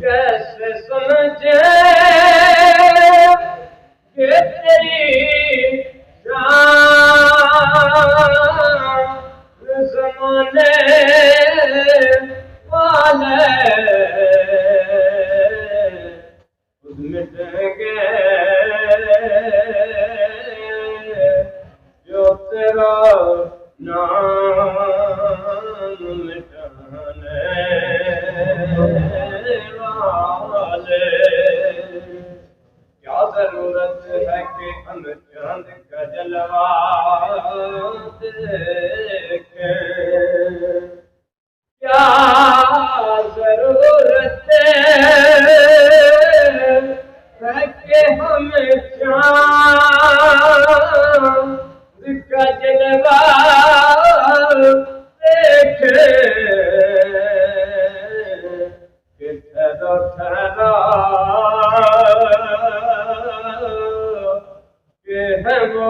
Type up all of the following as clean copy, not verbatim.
कैसे समझे कि तेरी जान ज़माने वाले खुद मिटेंगे जो तेरा नाम मिटाने वाले। क्या जरूरत है कि हम चांद का जलवा देखें, क्या जरूरत है कि हम चांद का जलवा देखें कि ठहरो ठहरो के है वो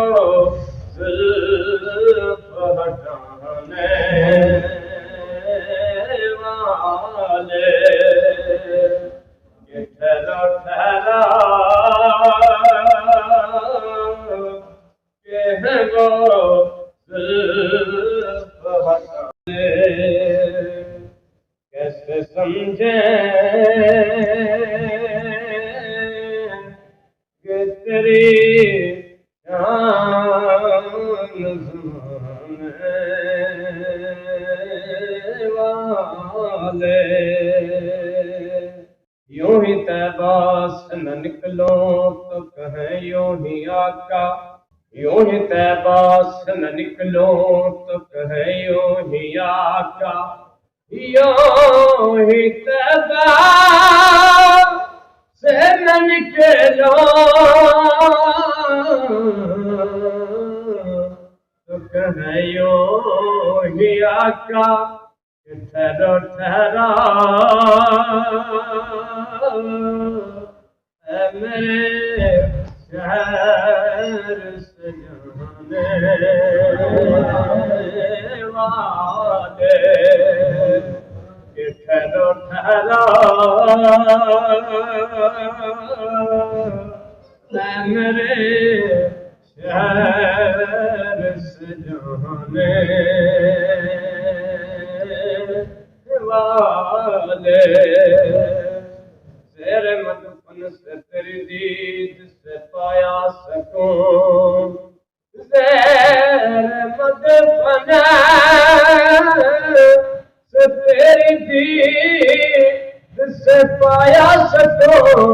जुल्फ हटाने वाले। के ठहरो ठहरो के है वो जुल्फ हटाने। कैसे समझे कि तेरी जान ज़माने वाले। यूं ही तैबा से न निकलो तो कहें यूं ही आका, यूं ही तैबा से न निकलो तो कहें यूं ही आका, यूं ही तैबा से न निकलो तो कहें यूं ही आका। ठहरो ठहरो मेरे शहर से जाने वाले। कि ठहरो ठहरो मेरे शहर से जाने वाले। तेरे मदफन से तेरी दीद से पाया सकूं, तेरे मदफन से तेरी दीद से पाया सकूं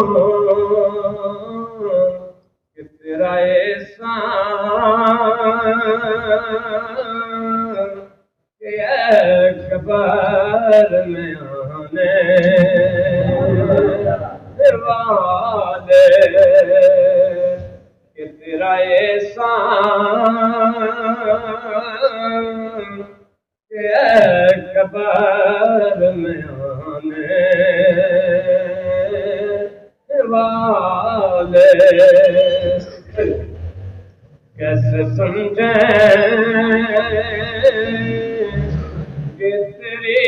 कि तेरा एहसान कबर में आने वाले। कि तेरा एहसान कबर में आने वाले। कैसे समझे कि तेरी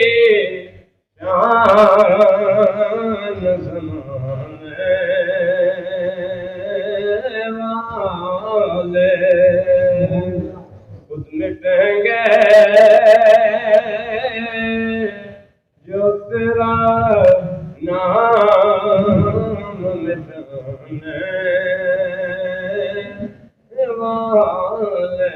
जान ज़माने वाले खुद मिटेंगे जो तेरा नाम मिटाने वाले।